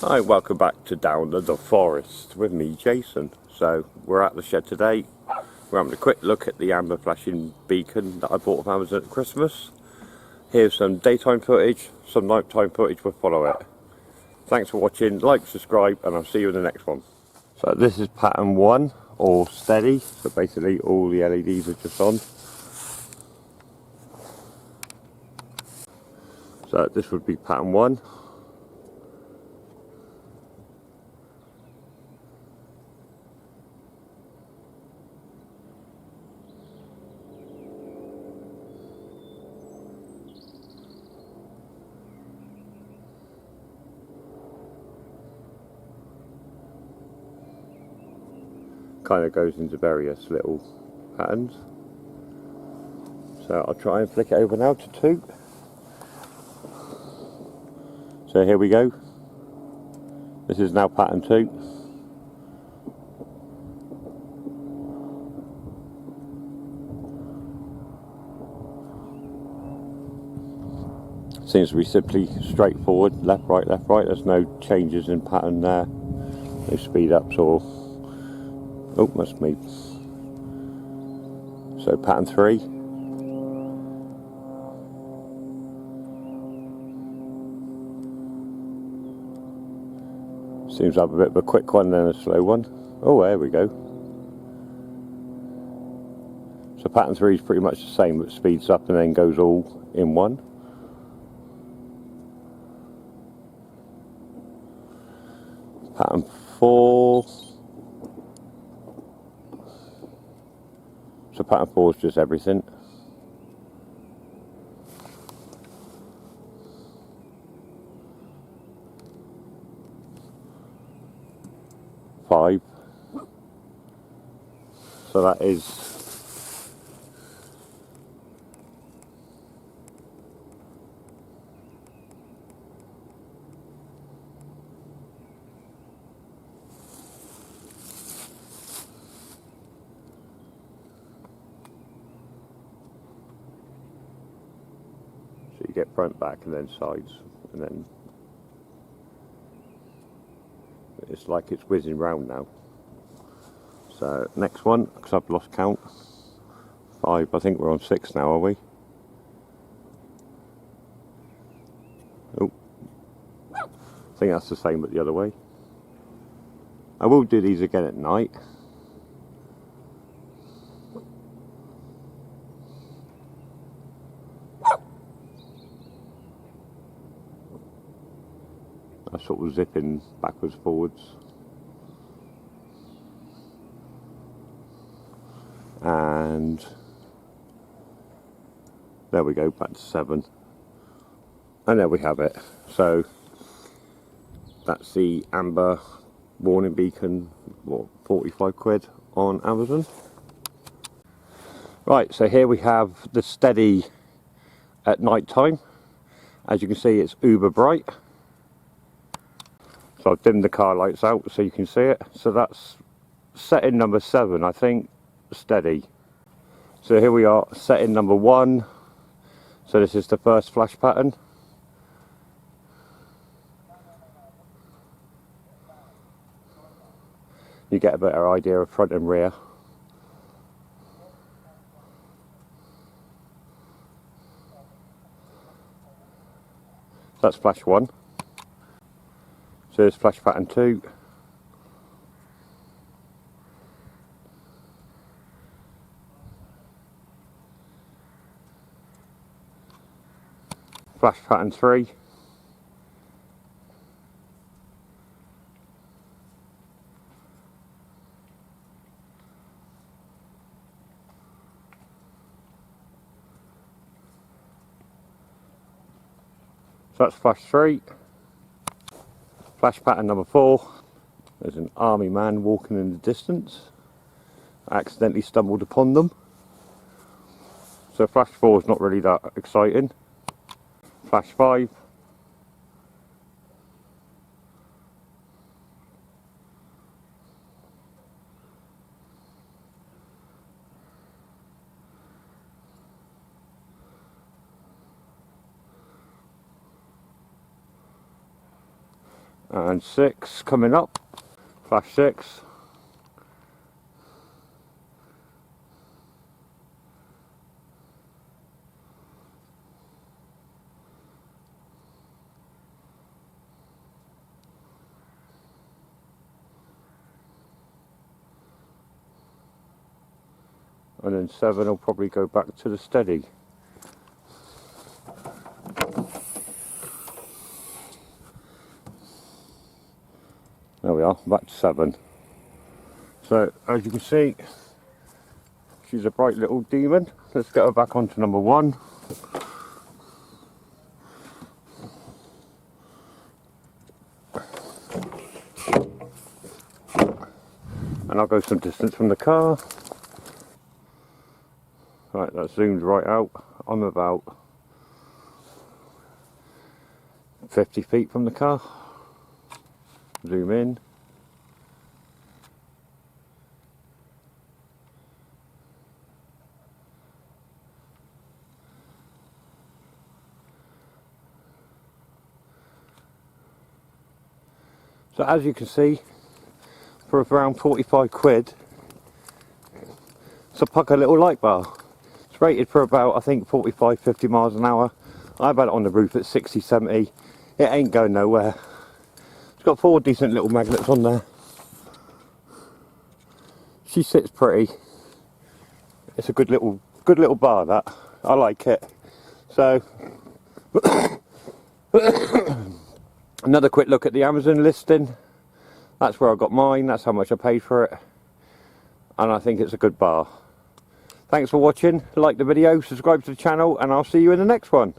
Hi, welcome back to Down the Forest with me, Jason. So we're at the shed today. We're having a quick look at the amber flashing beacon that I bought from Amazon at Christmas. Here's some daytime footage, some nighttime footage will follow it. Thanks for watching, like, subscribe, and I'll see you in the next one. So this is pattern 1, or steady, so basically all the LEDs are just on. So this would be pattern 1. Kind of goes into various little patterns. So I'll try and flick it over now to 2. So here we go. This is now pattern 2. Seems to be simply straightforward, left, right, there's no changes in pattern there, no speed ups or, oh, that's me. So pattern 3, seems like a bit of a quick one then a slow one. Oh, there we go. So pattern 3 is pretty much the same, but speeds up and then goes all in one. Pattern 4, so pattern 4 is just everything. Five. So that is so you get front, back, and then sides, and then it's like it's whizzing round now. So next one, because I've lost count. 5, I think we're on 6 now, are we? Oh, I think that's the same but the other way. I will do these again at night. I sort of zipping backwards, forwards. And there we go, back to 7. And there we have it. So that's the amber warning beacon, what, 45 quid on Amazon. Right, so here we have the steady at night time. As you can see, it's uber bright. So I've dimmed the car lights out so you can see it. So that's setting number 7, I think, steady. So here we are, setting number 1. So this is the first flash pattern. You get a better idea of front and rear. That's flash 1. So there's flash pattern 2. Flash pattern 3. So that's flash 3. Flash pattern number 4. There's an army man walking in the distance. I accidentally stumbled upon them. So flash 4 is not really that exciting. Flash 5. And 6 coming up, flash 6. And then 7 will probably go back to the steady. There we are, back to 7. So as you can see, she's a bright little demon. Let's get her back onto number 1. And I'll go some distance from the car. Right, that zooms right out. I'm about 50 feet from the car. Zoom in. So as you can see, for around 45 quid, it's a pucker little light bar. It's rated for about, I think, 45-50 miles an hour. I've had it on the roof at 60-70. It ain't going nowhere. It's got 4 decent little magnets on there. She sits pretty. It's a good little bar, that. I like it. So another quick look at the Amazon listing. That's where I got mine. That's how much I paid for it. And I think it's a good bar. Thanks for watching. Like the video, subscribe to the channel, and I'll see you in the next one.